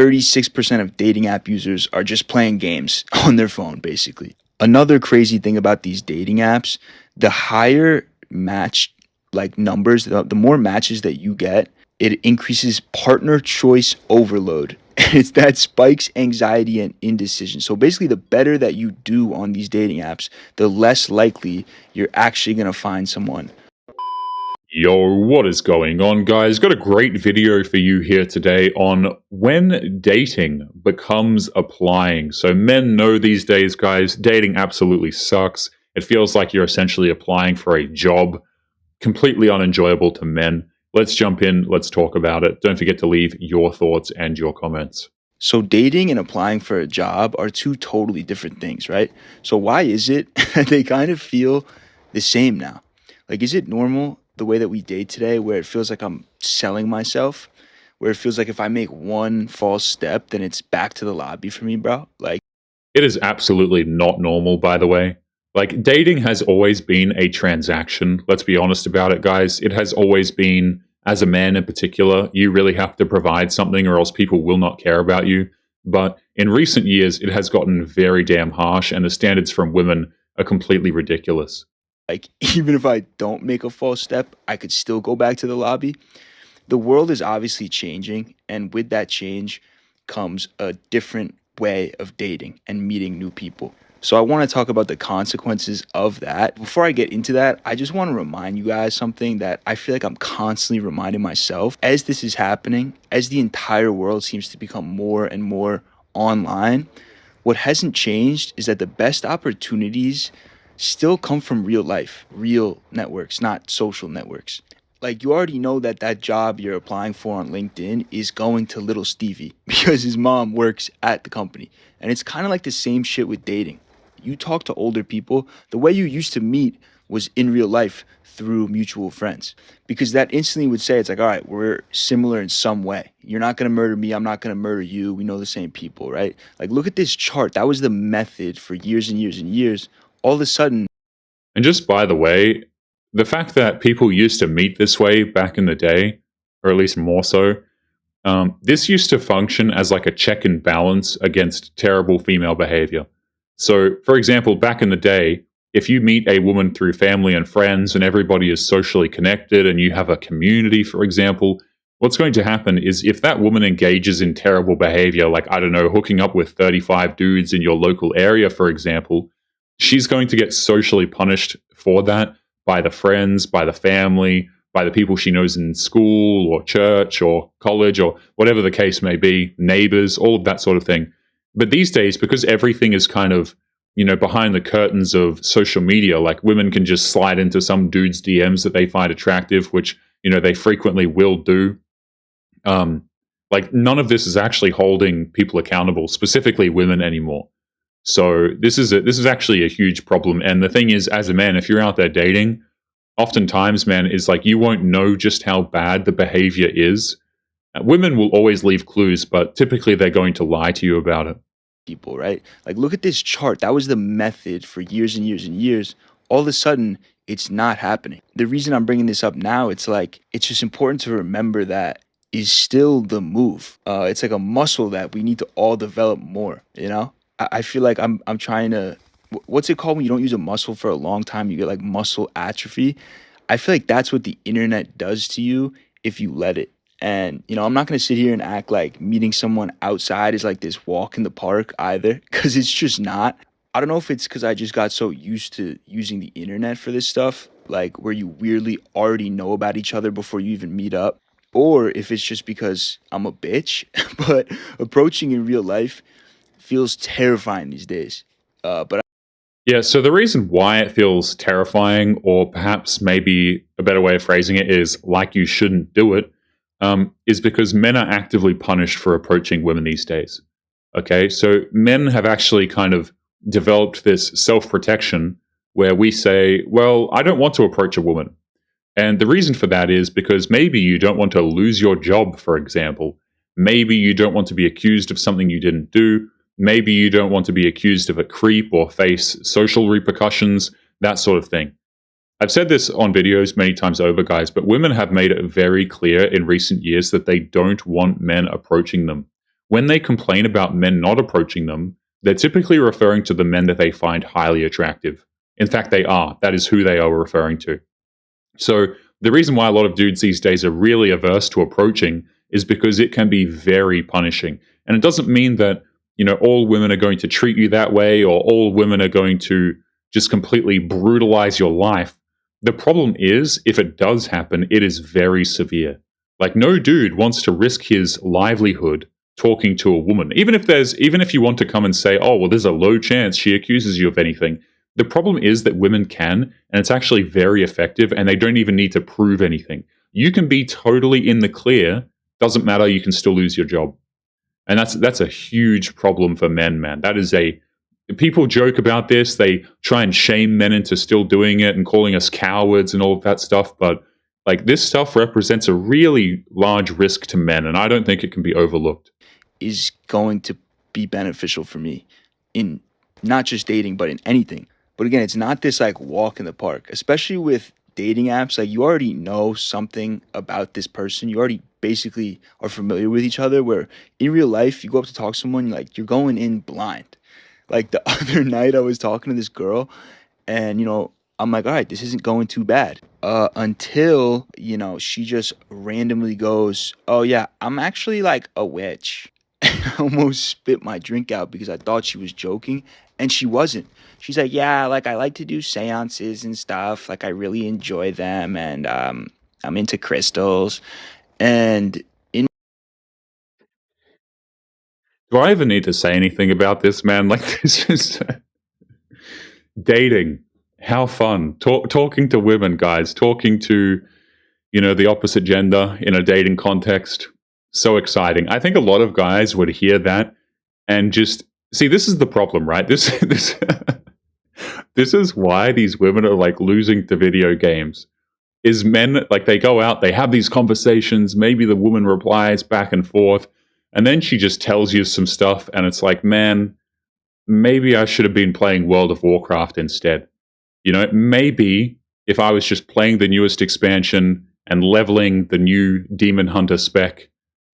36% of dating app users are just playing games on their phone, basically. Another crazy thing about these dating apps, the higher match like numbers, the more matches that you get, it increases partner choice overload. It's that spikes anxiety and indecision. So basically, the better that you do on these dating apps, the less likely you're actually going to find someone. Yo, what is going on, guys? Got a great video for you here today on when dating becomes applying. So men know these days, guys, dating absolutely sucks. It feels like you're essentially applying for a job, completely unenjoyable to men. Let's jump in, let's talk about it. Don't forget to leave your thoughts and your comments. So dating and applying for a job are two totally different things, right? So why is it they kind of feel the same now? Like, is it normal the way that we date today where it feels like I'm selling myself? Where it feels like if I make one false step, then it's back to the lobby for me, bro? Like, It is absolutely not normal, by the way. Like, dating has always been a transaction. Let's be honest about it, guys. It has always been, as a man in particular, you really have to provide something or else people will not care about you. But in recent years, it has gotten very damn harsh, and the standards from women are completely ridiculous. like even if I don't make a false step, I could still go back to the lobby. The world is obviously changing, and with that change comes a different way of dating and meeting new people. So I want to talk about the consequences of that. Before I get into that, I just want to remind you guys something that I feel like I'm constantly reminding myself. As this is happening, as the entire world seems to become more and more online, what hasn't changed is that the best opportunities still come from real life, real networks, not social networks. Like, you already know that that job you're applying for on LinkedIn is going to little Stevie because his mom works at the company. And it's kind of like the same shit with dating. You talk to older people, the way you used to meet was in real life through mutual friends, because that instantly would say, it's like, all right, we're similar in some way. You're not going to murder me. I'm not going to murder you. We know the same people, right? Like, look at this chart. That was the method for years and years and years. All of a sudden, And just by the way, the fact that people used to meet this way back in the day, or at least more so, this used to function as like a check and balance against terrible female behavior. So, for example, back in the day, if you meet a woman through family and friends and everybody is socially connected and you have a community, for example, what's going to happen is if that woman engages in terrible behavior, like, I don't know, hooking up with 35 dudes in your local area, for example, she's going to get socially punished for that by the friends, by the family, by the people she knows in school or church or college or whatever the case may be, neighbors, all of that sort of thing. But these days, because everything is kind of, behind the curtains of social media, like women can just slide into some dude's DMs that they find attractive, which, they frequently will do. Like, none of this is actually holding people accountable, specifically women, anymore. So this is actually a huge problem. And the thing is, as a man, if you're out there dating, oftentimes, man, is like you won't know just how bad the behavior is. Women will always leave clues, but typically they're going to lie to you about it. people, right? Like, look at this chart. That was the method for years and years and years. All of a sudden, it's not happening. The reason I'm bringing this up now, it's like, it's just important to remember that is still the move. It's like a muscle that we need to all develop more, you know? I feel like I'm trying to, what's it called when you don't use a muscle for a long time? You get like muscle atrophy. I feel like that's what the internet does to you if you let it. And, I'm not going to sit here and act like meeting someone outside is like this walk in the park either, because it's just not. I don't know if it's because I just got so used to using the internet for this stuff, like where you weirdly already know about each other before you even meet up, or if it's just because I'm a bitch. But approaching in real life feels terrifying these days. But Yeah, so the reason why it feels terrifying, or perhaps maybe a better way of phrasing it is like you shouldn't do it, is because men are actively punished for approaching women these days. Okay, so men have actually kind of developed this self-protection where we say, well, I don't want to approach a woman. And the reason for that is because maybe you don't want to lose your job, for example. Maybe you don't want to be accused of something you didn't do. Maybe you don't want to be accused of a creep or face social repercussions, that sort of thing. I've said this on videos many times over, guys, but women have made it very clear in recent years that they don't want men approaching them. when they complain about men not approaching them, they're typically referring to the men that they find highly attractive. In fact, they are. That is who they are referring to. So the reason why a lot of dudes these days are really averse to approaching is because it can be very punishing. And it doesn't mean that, all women are going to treat you that way or all women are going to just completely brutalize your life. The problem is, if it does happen, it is very severe. Like, no dude wants to risk his livelihood talking to a woman. Even if you want to come and say, oh, well, there's a low chance she accuses you of anything. The problem is that women can, and it's actually very effective, and they don't even need to prove anything. You can be totally in the clear, doesn't matter, you can still lose your job. And that's a huge problem for men, man. People joke about this, they try and shame men into still doing it and calling us cowards and all of that stuff, but like, this stuff represents a really large risk to men, and I don't think it can be overlooked. Is going to be beneficial for me in not just dating, but in anything. But again, it's not this like walk in the park, especially with dating apps. Like, you already know something about this person. You already basically are familiar with each other, where in real life, you go up to talk to someone, like, you're going in blind. Like, the other night I was talking to this girl and, I'm like, all right, this isn't going too bad. Until, she just randomly goes, oh yeah, I'm actually like a witch. I almost spit my drink out because I thought she was joking, and she wasn't. She's like, yeah, like, I like to do seances and stuff. Like, I really enjoy them, and I'm into crystals. And in Do I even need to say anything about this, man? Like, this is dating. How fun. Talking to women, guys. Talking to, the opposite gender in a dating context. So exciting. I think a lot of guys would hear that and just see, this is the problem, right? This this is why these women are like losing to video games. Is men, like, they go out, they have these conversations, maybe the woman replies back and forth, and then she just tells you some stuff, and it's like, man, maybe I should have been playing World of Warcraft instead. Maybe if I was just playing the newest expansion and leveling the new Demon Hunter spec,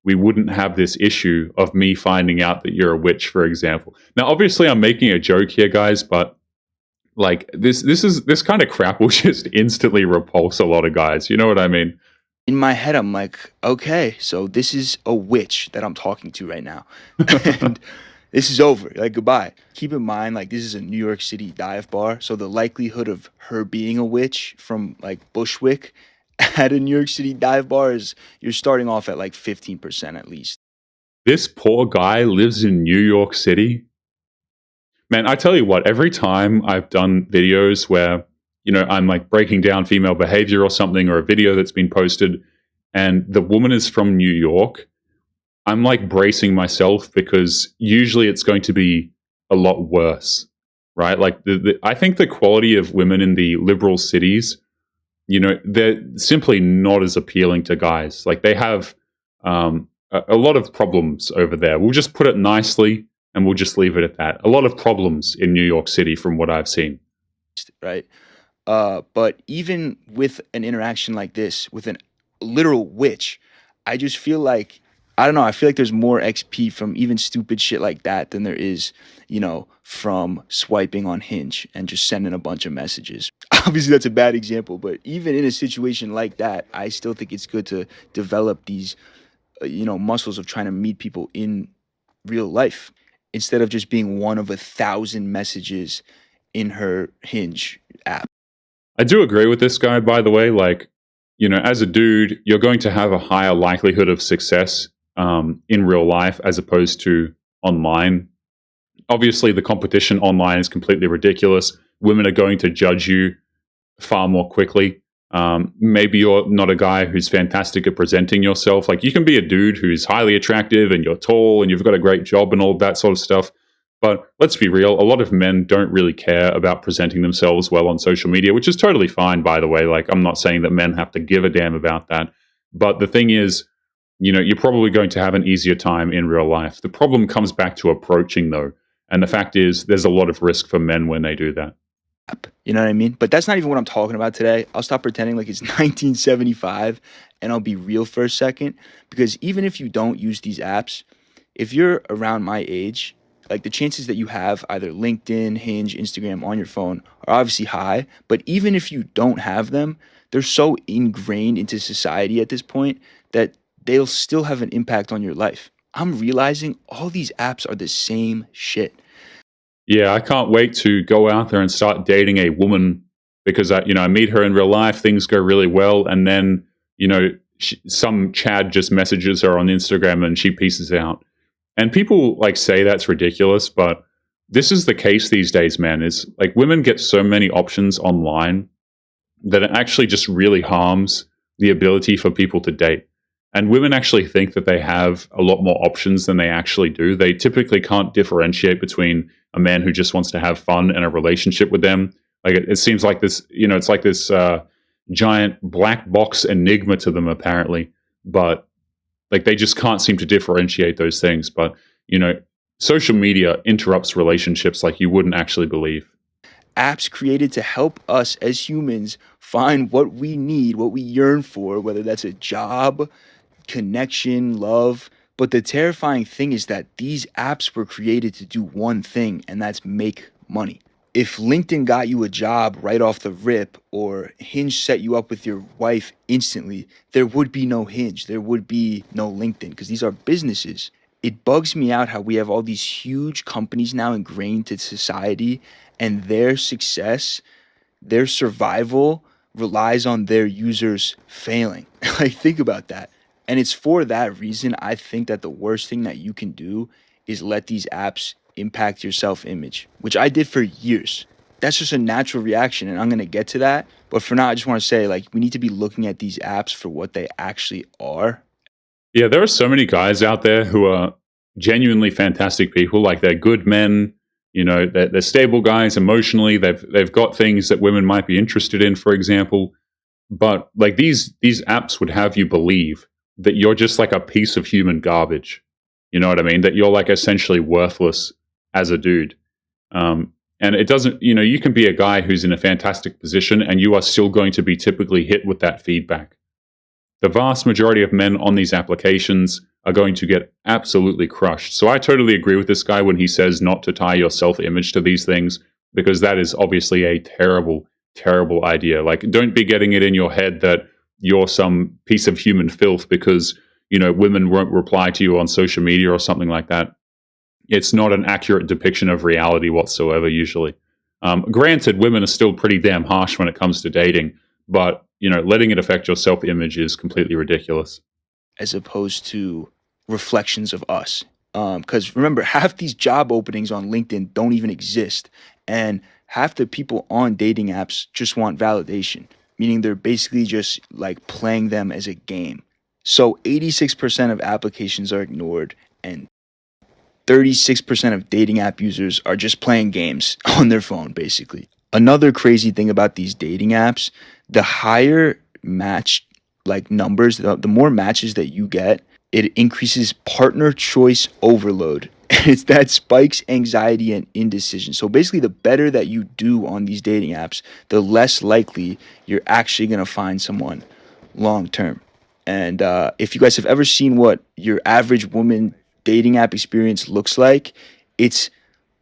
we wouldn't have this issue of me finding out that you're a witch, for example. Now, obviously, I'm making a joke here, guys, but like, this kind of crap will just instantly repulse a lot of guys. You know what I mean? in my head, I'm like, okay, so this is a witch that I'm talking to right now. And this is over. Like, goodbye. Keep in mind, like, this is a New York City dive bar. So the likelihood of her being a witch from like Bushwick at a New York City dive bar is, you're starting off at like 15% at least. This poor guy lives in New York City. Man, I tell you what, every time I've done videos where, I'm like breaking down female behavior or something, or a video that's been posted, and the woman is from New York, I'm like bracing myself, because usually it's going to be a lot worse, right? Like, I think the quality of women in the liberal cities, they're simply not as appealing to guys. Like, they have a lot of problems over there. We'll just put it nicely, and we'll just leave it at that. A lot of problems in New York City from what I've seen. Right? But even with an interaction like this with an literal witch, I just feel like, I don't know, I feel like there's more XP from even stupid shit like that than there is, from swiping on Hinge and just sending a bunch of messages. Obviously, that's a bad example, but even in a situation like that, I still think it's good to develop these, muscles of trying to meet people in real life instead of just being one of 1,000 messages in her Hinge app. I do agree with this guy, by the way. Like, as a dude, you're going to have a higher likelihood of success in real life as opposed to online. Obviously, the competition online is completely ridiculous. Women are going to judge you far more quickly. Maybe you're not a guy who's fantastic at presenting yourself. Like, you can be a dude who's highly attractive and you're tall and you've got a great job and all that sort of stuff. But let's be real, a lot of men don't really care about presenting themselves well on social media, which is totally fine, by the way. Like, I'm not saying that men have to give a damn about that. But the thing is, you're probably going to have an easier time in real life. The problem comes back to approaching, though. And the fact is, there's a lot of risk for men when they do that. You know what I mean? But that's not even what I'm talking about today. I'll stop pretending like it's 1975 and I'll be real for a second. Because even if you don't use these apps, if you're around my age, like the chances that you have either LinkedIn, Hinge, Instagram on your phone are obviously high. But even if you don't have them, they're so ingrained into society at this point that they'll still have an impact on your life. I'm realizing all these apps are the same shit. Yeah, I can't wait to go out there and start dating a woman because I meet her in real life, things go really well, and then some Chad just messages her on Instagram and she pieces out. And people like say that's ridiculous, but this is the case these days, man. Is like women get so many options online that it actually just really harms the ability for people to date. And women actually think that they have a lot more options than they actually do. They typically can't differentiate between a man who just wants to have fun and a relationship with them. Like it seems like this, it's like this giant black box enigma to them, apparently. But like they just can't seem to differentiate those things. But, you know, social media interrupts relationships like you wouldn't actually believe. Apps created to help us as humans find what we need, what we yearn for, whether that's a job, connection, love. But the terrifying thing is that these apps were created to do one thing, and that's make money. If LinkedIn got you a job right off the rip or Hinge set you up with your wife instantly, there would be no Hinge. There would be no LinkedIn because these are businesses. It bugs me out how we have all these huge companies now ingrained to society and their success, their survival relies on their users failing. Like, think about that. And it's for that reason I think that the worst thing that you can do is let these apps impact your self image, which I did for years. That's just a natural reaction, and I'm going to get to that. But for now, I just want to say, like, we need to be looking at these apps for what they actually are. Yeah, there are so many guys out there who are genuinely fantastic people. Like they're good men, they're stable guys emotionally. They've got things that women might be interested in, for example. But like these apps would have you believe that you're just like a piece of human garbage. You know what I mean? That you're like essentially worthless as a dude. And it doesn't, you can be a guy who's in a fantastic position and you are still going to be typically hit with that feedback. The vast majority of men on these applications are going to get absolutely crushed. So I totally agree with this guy when he says not to tie your self-image to these things, because that is obviously a terrible, terrible idea. Like, don't be getting it in your head that you're some piece of human filth because, women won't reply to you on social media or something like that. It's not an accurate depiction of reality whatsoever, usually. Granted, women are still pretty damn harsh when it comes to dating, but letting it affect your self-image is completely ridiculous. As opposed to reflections of us. Because remember, half these job openings on LinkedIn don't even exist. And half the people on dating apps just want validation, meaning they're basically just like playing them as a game. So 86% of applications are ignored, and 36% of dating app users are just playing games on their phone, basically. Another crazy thing about these dating apps, the higher match like numbers, the more matches that you get, it increases partner choice overload. It's that spikes anxiety and indecision. So basically, the better that you do on these dating apps, the less likely you're actually going to find someone long term. And if you guys have ever seen what your average woman dating app experience looks like, it's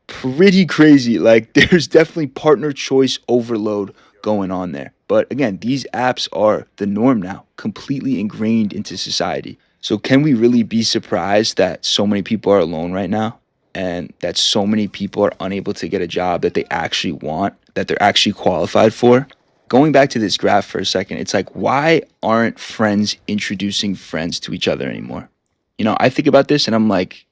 pretty crazy. Like, there's definitely partner choice overload going on there. But again, these apps are the norm now, completely ingrained into society. So can we really be surprised that so many people are alone right now and that so many people are unable to get a job that they actually want, that they're actually qualified for? Going back to this graph for a second, it's like, why aren't friends introducing friends to each other anymore? I think about this and I'm like,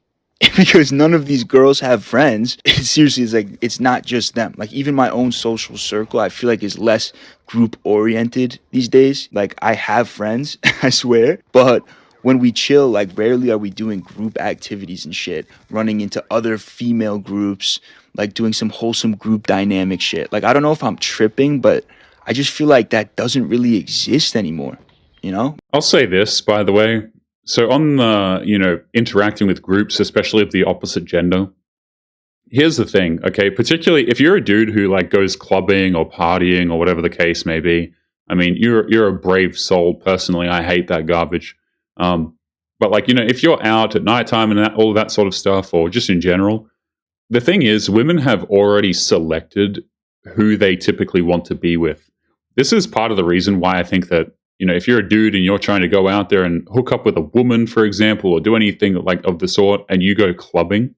because none of these girls have friends. Seriously, it's like, it's not just them. Like, even my own social circle, I feel like is less group oriented these days. Like, I have friends, I swear, but when we chill, like, rarely are we doing group activities and shit, running into other female groups, like doing some wholesome group dynamic shit. Like, I don't know if I'm tripping, but I just feel like that doesn't really exist anymore, you know? I'll say this, by the way. So on the, interacting with groups, especially of the opposite gender, here's the thing, okay? Particularly if you're a dude who like goes clubbing or partying or whatever the case may be, I mean, you're a brave soul. Personally, I hate that garbage. But But like, if you're out at nighttime and all of that sort of stuff, or just in general, the thing is, women have already selected who they typically want to be with. This is part of the reason why I think that, if you're a dude and you're trying to go out there and hook up with a woman, for example, or do anything like of the sort, and you go clubbing,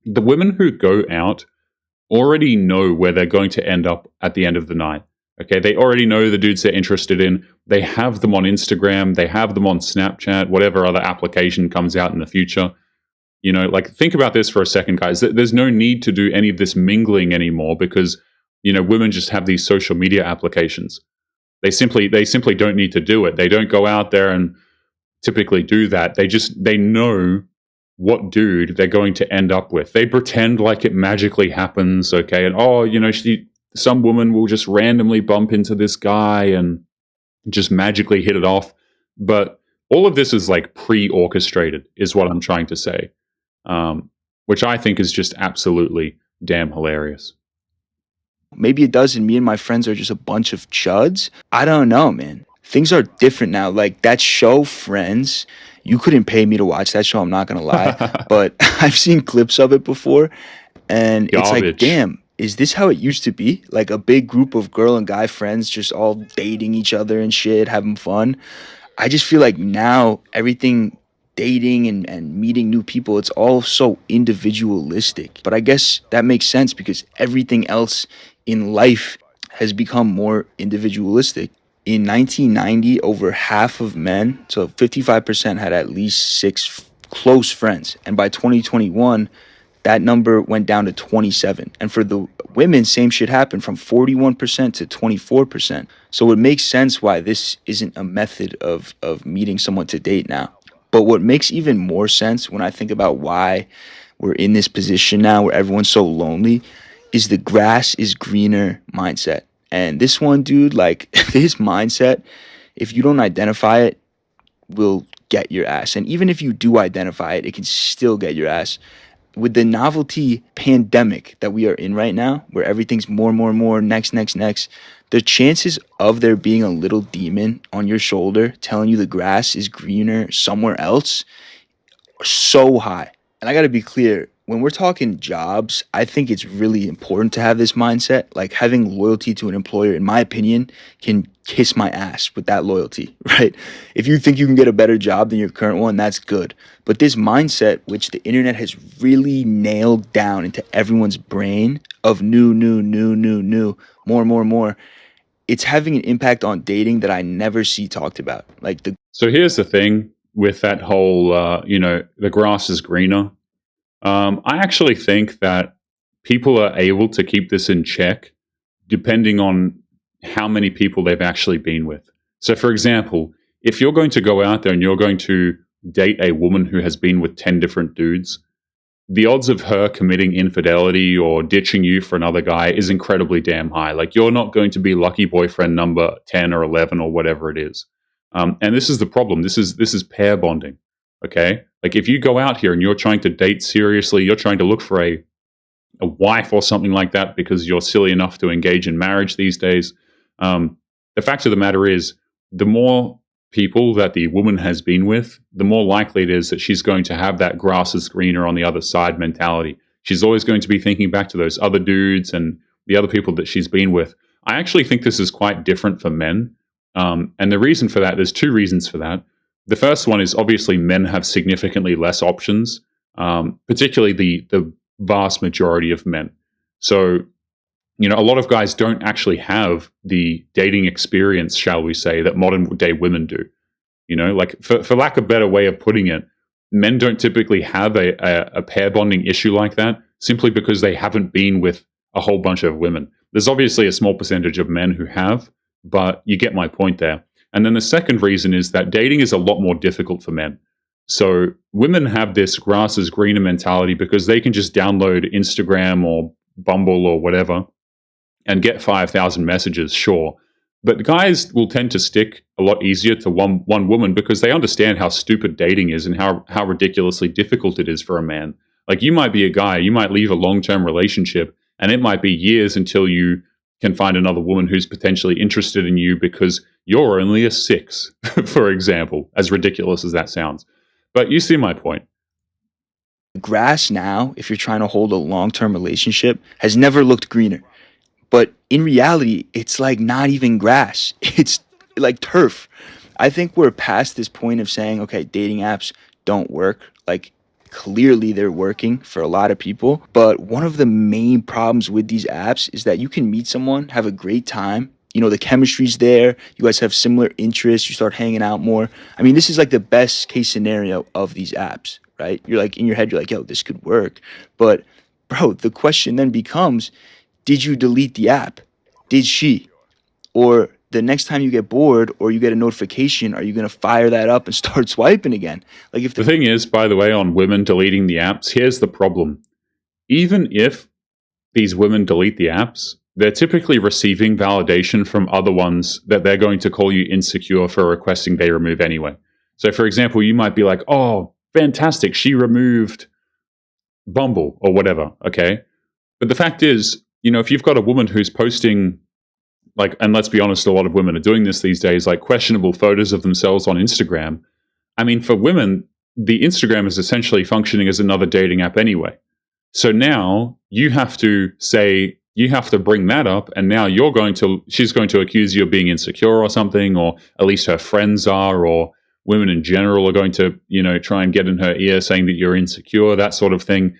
the women who go out already know where they're going to end up at the end of the night. Okay, they already know the dudes they're interested in. They have them on Instagram, they have them on Snapchat, whatever other application comes out in the future. Like, think about this for a second, guys. There's no need to do any of this mingling anymore because, women just have these social media applications. They simply don't need to do it. They don't go out there and typically do that. They know what dude they're going to end up with. They pretend like it magically happens, okay? And some woman will just randomly bump into this guy and just magically hit it off. But all of this is like pre-orchestrated, is what I'm trying to say, which I think is just absolutely damn hilarious. Maybe it does, and me and my friends are just a bunch of chuds. I don't know, man. Things are different now. Like that show, Friends, you couldn't pay me to watch that show, I'm not going to lie. But I've seen clips of it before, and it's like, Garbage. damn, is this how it used to be? Like a big group of girl and guy friends just all dating each other and shit, having fun. I just feel like now everything, dating and meeting new people, it's all so individualistic. But I guess that makes sense because everything else in life has become more individualistic. In 1990, over half of men, so 55%, had at least six close friends. And by 2021, that number went down to 27. And for the women, same shit happened from 41% to 24%. So it makes sense why this isn't a method of meeting someone to date now. But what makes even more sense when I think about why we're in this position now where everyone's so lonely is the grass is greener mindset. And this one, dude, like this mindset, if you don't identify it, will get your ass. And even if you do identify it, it can still get your ass. With the novelty pandemic that we are in right now, where everything's more, next, the chances of there being a little demon on your shoulder telling you the grass is greener somewhere else are so high. And I got to be clear, when we're talking jobs, I think it's really important to have this mindset. Like having loyalty to an employer, in my opinion, can kiss my ass with that loyalty, right? If you think you can get a better job than your current one, that's good. But this mindset, which the internet has really nailed down into everyone's brain of new, more, it's having an impact on dating that I never see talked about. So here's the thing with that whole, the grass is greener. I actually think that people are able to keep this in check depending on how many people they've actually been with. So, for example, if you're going to go out there and you're going to date a woman who has been with 10 different dudes, the odds of her committing infidelity or ditching you for another guy is incredibly damn high. Like, you're not going to be lucky boyfriend number 10 or 11 or whatever it is. And this is the problem. This is pair bonding. Okay? Like, if you go out here and you're trying to date seriously, you're trying to look for a wife or something like that because you're silly enough to engage in marriage these days, the fact of the matter is, the more people that the woman has been with, the more likely it is that she's going to have that grass is greener on the other side mentality. She's always going to be thinking back to those other dudes and the other people that she's been with. I actually think this is quite different for men. And the reason for that, there's two reasons for that. The first one is obviously men have significantly less options, particularly the vast majority of men. So, a lot of guys don't actually have the dating experience, shall we say, that modern day women do. Like for lack of a better way of putting it, men don't typically have a pair bonding issue like that simply because they haven't been with a whole bunch of women. There's obviously a small percentage of men who have, but you get my point there. And then the second reason is that dating is a lot more difficult for men. So women have this grass is greener mentality because they can just download Instagram or Bumble or whatever and get 5,000 messages, sure. But guys will tend to stick a lot easier to one woman because they understand how stupid dating is and how ridiculously difficult it is for a man. Like, you might be a guy, you might leave a long-term relationship, and it might be years until you can find another woman who's potentially interested in you because you're only a 6, for example, as ridiculous as that sounds. But you see my point. Grass now, if you're trying to hold a long-term relationship, has never looked greener. But in reality, it's like not even grass. It's like turf. I think we're past this point of saying, okay, dating apps don't work. Like clearly they're working for a lot of people. But one of the main problems with these apps is that you can meet someone, have a great time. You know, the chemistry's there. You guys have similar interests. You start hanging out more. I mean, this is like the best case scenario of these apps, right? You're like in your head, you're like, yo, this could work. But bro, the question then becomes, did you delete the app? Did she? Or the next time you get bored or you get a notification, are you going to fire that up and start swiping again? Like if The thing is, by the way, on women deleting the apps, here's the problem. Even if these women delete the apps, they're typically receiving validation from other ones that they're going to call you insecure for requesting they remove anyway. So, for example, you might be like, oh, fantastic, she removed Bumble or whatever, okay? But the fact is, if you've got a woman who's posting, like, and let's be honest, a lot of women are doing this these days, like questionable photos of themselves on Instagram. I mean, for women, the Instagram is essentially functioning as another dating app anyway. So now you have to say, you have to bring that up, and now she's going to accuse you of being insecure or something, or at least her friends are, or women in general are going to, try and get in her ear saying that you're insecure, that sort of thing.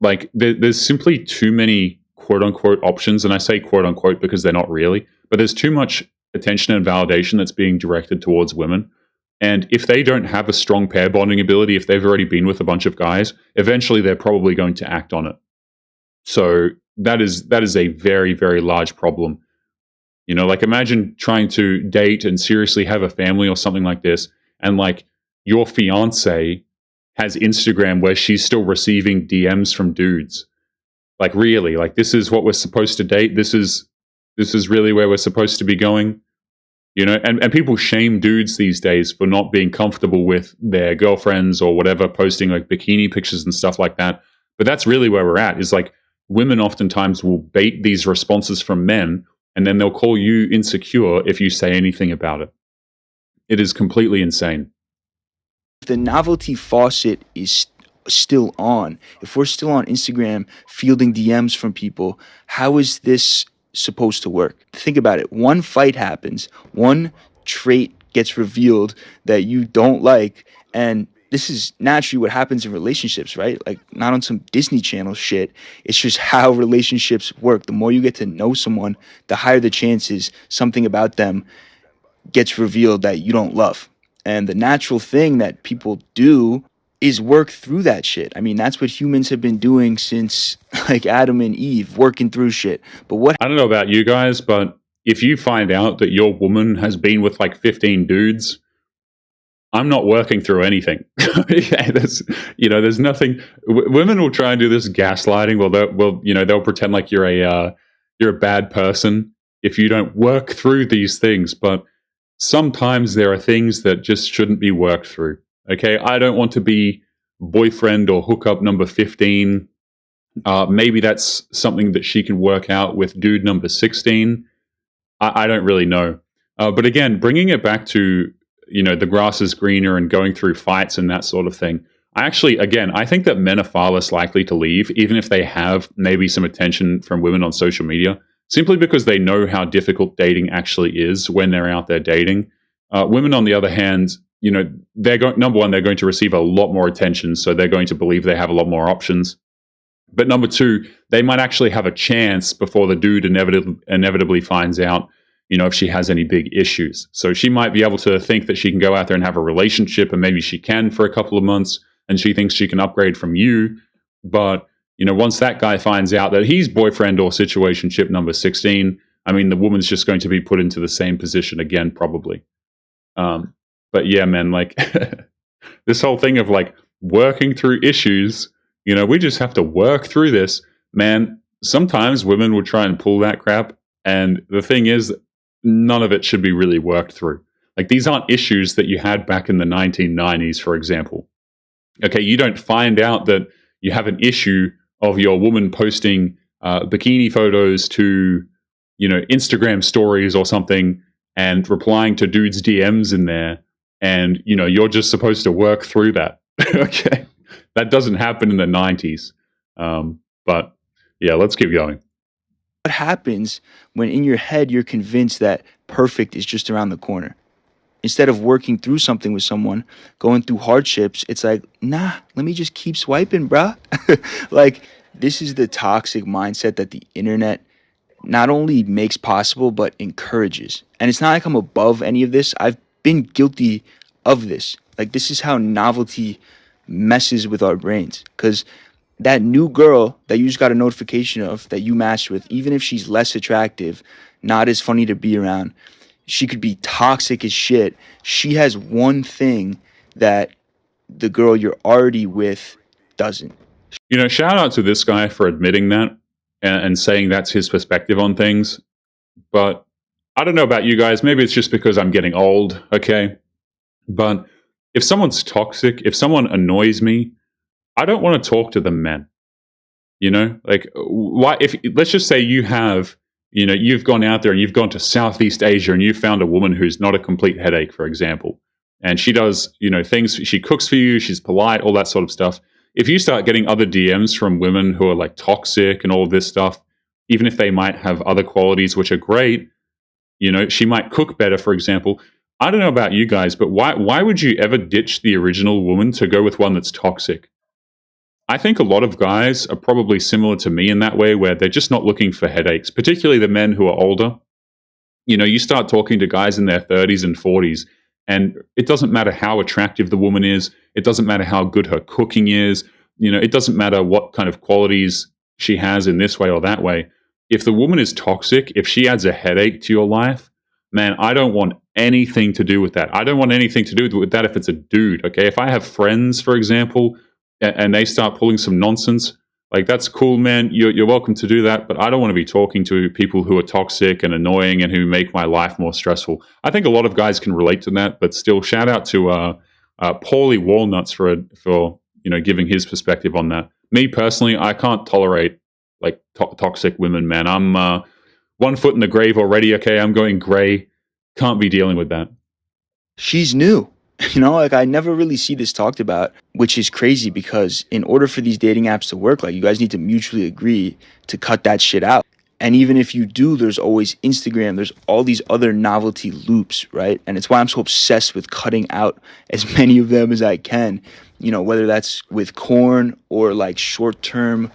Like there's simply too many quote unquote options, and I say quote unquote because they're not really, but there's too much attention and validation that's being directed towards women. And if they don't have a strong pair bonding ability, if they've already been with a bunch of guys, eventually they're probably going to act on it. So that is a very, very large problem. Like imagine trying to date and seriously have a family or something like this, and like your fiance has Instagram where she's still receiving DMs from dudes. Like really, like this is what we're supposed to date. This is really where we're supposed to be going. And people shame dudes these days for not being comfortable with their girlfriends or whatever, posting like bikini pictures and stuff like that. But that's really where we're at, is like women oftentimes will bait these responses from men, and then they'll call you insecure if you say anything about it. It is completely insane. the novelty faucet is still on, if we're still on Instagram fielding DMs from people, how is this supposed to work? Think about it. One fight happens, one trait gets revealed that you don't like, and this is naturally what happens in relationships, right? Like, not on some Disney Channel shit. It's just how relationships work. The more you get to know someone, the higher the chances something about them gets revealed that you don't love. And the natural thing that people do is work through that shit. I mean, that's what humans have been doing since like Adam and Eve, working through shit. But what I don't know about you guys, but if you find out that your woman has been with like 15 dudes, I'm not working through anything. Yeah, there's nothing. Women will try and do this gaslighting. They'll pretend like you're a bad person if you don't work through these things. But sometimes there are things that just shouldn't be worked through. Okay, I don't want to be boyfriend or hookup number 15. Maybe that's something that she can work out with dude number 16. I don't really know. But again, bringing it back to, the grass is greener and going through fights and that sort of thing. I think that men are far less likely to leave, even if they have maybe some attention from women on social media, simply because they know how difficult dating actually is when they're out there dating. Women, on the other hand, number one, they're going to receive a lot more attention, so they're going to believe they have a lot more options. But number two, they might actually have a chance before the dude inevitably finds out, if she has any big issues. So she might be able to think that she can go out there and have a relationship, and maybe she can for a couple of months, and she thinks she can upgrade from you. But, once that guy finds out that he's boyfriend or situationship number 16, I mean, the woman's just going to be put into the same position again, probably. But yeah, man, like this whole thing of like working through issues, we just have to work through this, man. Sometimes women will try and pull that crap. And the thing is, none of it should be really worked through. Like, these aren't issues that you had back in the 1990s, for example. Okay, you don't find out that you have an issue of your woman posting bikini photos to, Instagram stories or something, and replying to dudes' DMs in there. And, you're just supposed to work through that. Okay, that doesn't happen in the 90s. But yeah, let's keep going. What happens when in your head you're convinced that perfect is just around the corner? Instead of working through something with someone, going through hardships, it's like, nah, let me just keep swiping, bruh. Like, this is the toxic mindset that the internet not only makes possible, but encourages. And it's not like I'm above any of this. I've been guilty of this. Like, this is how novelty messes with our brains. Because that new girl that you just got a notification of that you matched with, even if she's less attractive, not as funny to be around, she could be toxic as shit. She has one thing that the girl you're already with doesn't. Shout out to this guy for admitting that and saying that's his perspective on things. But I don't know about you guys. Maybe it's just because I'm getting old, okay? But if someone's toxic, if someone annoys me, I don't want to talk to them, man. Like, why? If let's just say you've gone out there and you've gone to Southeast Asia and you found a woman who's not a complete headache, for example, and she does, things, she cooks for you, she's polite, all that sort of stuff. If you start getting other DMs from women who are like toxic and all this stuff, even if they might have other qualities which are great, she might cook better, for example. I don't know about you guys, but why would you ever ditch the original woman to go with one that's toxic? I think a lot of guys are probably similar to me in that way, where they're just not looking for headaches, particularly the men who are older. You start talking to guys in their 30s and 40s, and it doesn't matter how attractive the woman is. It doesn't matter how good her cooking is. It doesn't matter what kind of qualities she has in this way or that way. If the woman is toxic, if she adds a headache to your life, man, I don't want anything to do with that. I don't want anything to do with that if it's a dude, okay? If I have friends, for example, and they start pulling some nonsense, like, that's cool, man. You're welcome to do that, but I don't want to be talking to people who are toxic and annoying and who make my life more stressful. I think a lot of guys can relate to that, but still, shout out to Paulie Walnuts for giving his perspective on that. Me personally, I can't tolerate like toxic women, man. I'm 1 foot in the grave already. Okay, I'm going gray. Can't be dealing with that. She's new. Like, I never really see this talked about, which is crazy because in order for these dating apps to work, like, you guys need to mutually agree to cut that shit out. And even if you do, there's always Instagram, there's all these other novelty loops, right? And it's why I'm so obsessed with cutting out as many of them as I can, whether that's with corn or like short form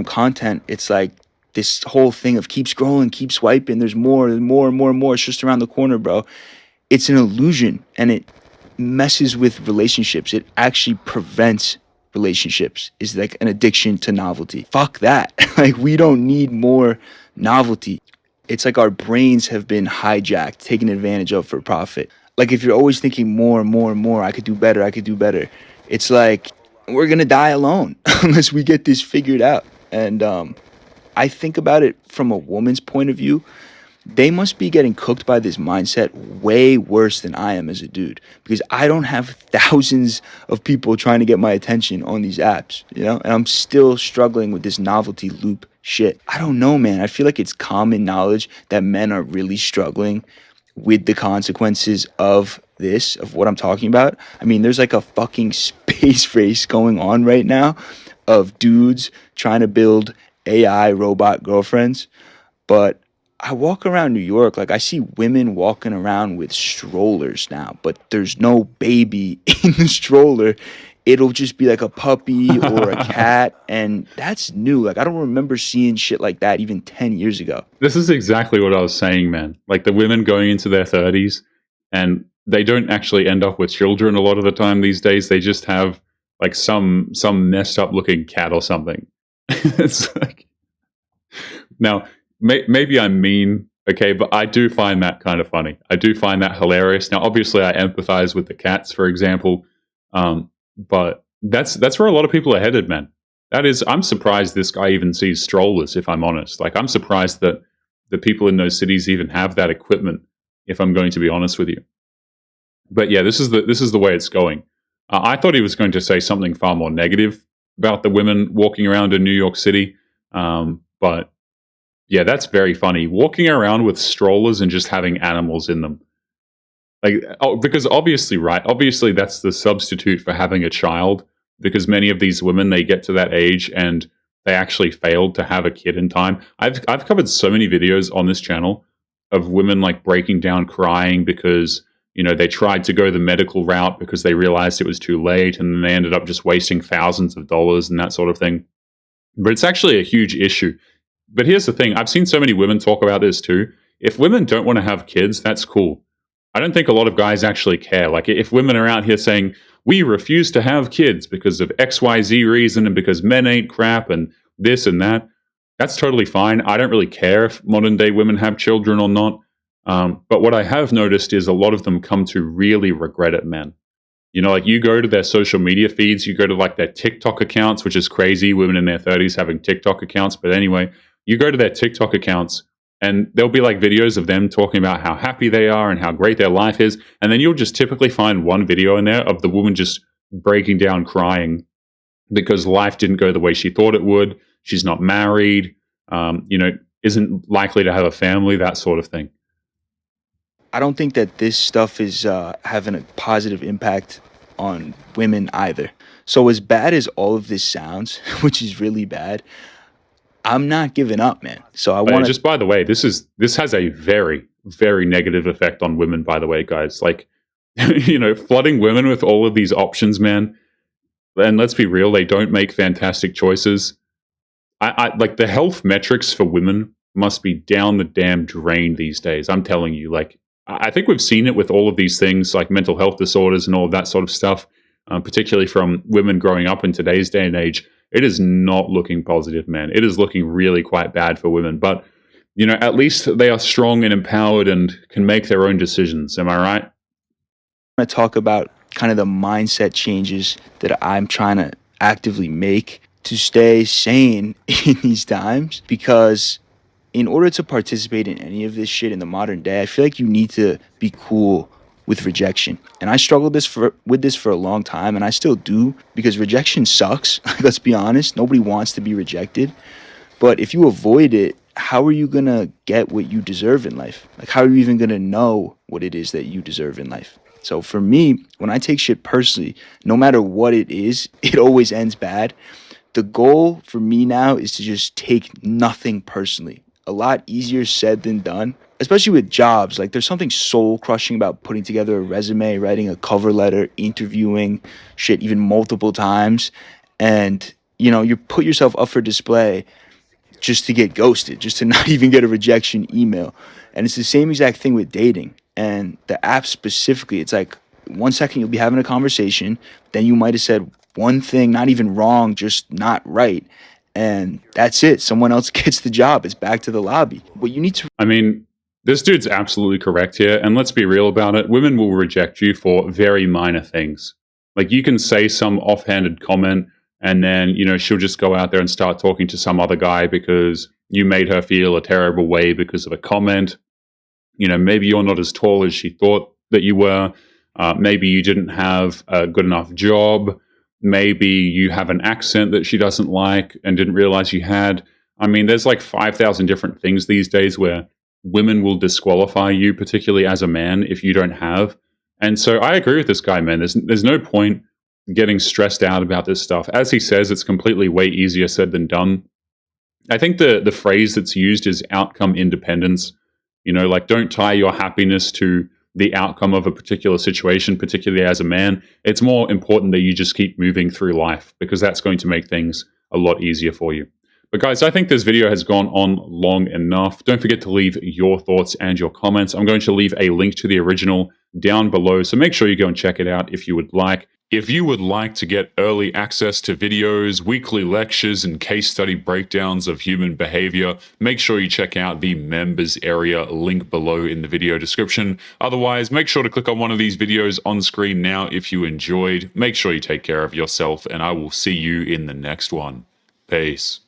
content. It's like this whole thing of keep scrolling, keep swiping, there's more and more and more and more. It's just around the corner, bro. It's an illusion, and it messes with relationships. It actually prevents relationships. It's like an addiction to novelty. Fuck that. Like, we don't need more novelty. It's like our brains have been hijacked, taken advantage of for profit. Like, if you're always thinking more and more and more, I could do better, I could do better, it's like we're gonna die alone unless we get this figured out. And I think about it from a woman's point of view. They must be getting cooked by this mindset way worse than I am as a dude, because I don't have thousands of people trying to get my attention on these apps, and I'm still struggling with this novelty loop shit. I don't know, man. I feel like it's common knowledge that men are really struggling with the consequences of this, of what I'm talking about. I mean, there's like a fucking space race going on right now of dudes trying to build AI robot girlfriends, but I walk around New York, like, I see women walking around with strollers now, but there's no baby in the stroller. It'll just be like a puppy or a cat, and that's new. Like, I don't remember seeing shit like that even 10 years ago. This is exactly what I was saying, man. Like, the women going into their 30s, and they don't actually end up with children a lot of the time these days. They just have like some messed up looking cat or something. It's like, now, maybe I'm mean, okay, but I do find that kind of funny. I do find that hilarious. Now, obviously, I empathize with the cats, for example, but that's where a lot of people are headed, man. That is, I'm surprised this guy even sees strollers. If I'm honest, like, I'm surprised that the people in those cities even have that equipment. If I'm going to be honest with you, but yeah, this is the way it's going. I thought he was going to say something far more negative about the women walking around in New York City, but yeah, that's very funny. Walking around with strollers and just having animals in them. Like, oh, because obviously, right? Obviously, that's the substitute for having a child. Because many of these women, they get to that age and they actually failed to have a kid in time. I've covered so many videos on this channel of women like breaking down, crying because they tried to go the medical route because they realized it was too late, and then they ended up just wasting thousands of dollars and that sort of thing. But it's actually a huge issue. But here's the thing: I've seen so many women talk about this too. If women don't want to have kids, that's cool. I don't think a lot of guys actually care. Like, if women are out here saying, we refuse to have kids because of XYZ reason and because men ain't crap and this and that, that's totally fine. I don't really care if modern day women have children or not. But what I have noticed is a lot of them come to really regret it, man. Like, you go to their social media feeds, you go to like their TikTok accounts, which is crazy, women in their 30s having TikTok accounts. But anyway, you go to their TikTok accounts and there'll be like videos of them talking about how happy they are and how great their life is. And then you'll just typically find one video in there of the woman just breaking down crying because life didn't go the way she thought it would. She's not married, isn't likely to have a family, that sort of thing. I don't think that this stuff is having a positive impact on women either. So as bad as all of this sounds, which is really bad, I'm not giving up, man. So I But want to. just by the way, this has a very, very negative effect on women, by the way, guys. Like, flooding women with all of these options, man. And let's be real, they don't make fantastic choices. I like, the health metrics for women must be down the damn drain these days. I'm telling you, like, I think we've seen it with all of these things like mental health disorders and all of that sort of stuff, particularly from women growing up in today's day and age. It is not looking positive, man. It is looking really quite bad for women. But, at least they are strong and empowered and can make their own decisions. Am I right? To talk about kind of the mindset changes that I'm trying to actively make to stay sane in these times, because in order to participate in any of this shit in the modern day, I feel like you need to be cool with rejection. And I struggled with this for a long time, and I still do, because rejection sucks. Let's be honest. Nobody wants to be rejected. But if you avoid it, how are you going to get what you deserve in life? Like, how are you even going to know what it is that you deserve in life? So for me, when I take shit personally, no matter what it is, it always ends bad. The goal for me now is to just take nothing personally. A lot easier said than done, especially with jobs. Like, there's something soul crushing about putting together a resume, writing a cover letter, interviewing shit even multiple times. And, you put yourself up for display just to get ghosted, just to not even get a rejection email. And it's the same exact thing with dating. And the app specifically, it's like 1 second you'll be having a conversation, then you might have said one thing, not even wrong, just not right. And that's it. Someone else gets the job. It's back to the lobby. What you need to. I mean, this dude's absolutely correct here. And let's be real about it. Women will reject you for very minor things. Like, you can say some offhanded comment and then, she'll just go out there and start talking to some other guy because you made her feel a terrible way because of a comment. Maybe you're not as tall as she thought that you were. Maybe you didn't have a good enough job. Maybe you have an accent that she doesn't like and didn't realize you had. I mean, there's like 5,000 different things these days where women will disqualify you, particularly as a man, if you don't have. And so I agree with this guy, man. There's no point getting stressed out about this stuff. As he says, it's completely way easier said than done. I think the phrase that's used is outcome independence. Like, don't tie your happiness to the outcome of a particular situation, particularly as a man. It's more important that you just keep moving through life, because that's going to make things a lot easier for you. But guys, I think this video has gone on long enough. Don't forget to leave your thoughts and your comments. I'm going to leave a link to the original down below, so make sure you go and check it out if you would like. If you would like to get early access to videos, weekly lectures, and case study breakdowns of human behavior, make sure you check out the members area link below in the video description. Otherwise, make sure to click on one of these videos on screen now if you enjoyed. Make sure you take care of yourself, and I will see you in the next one. Peace.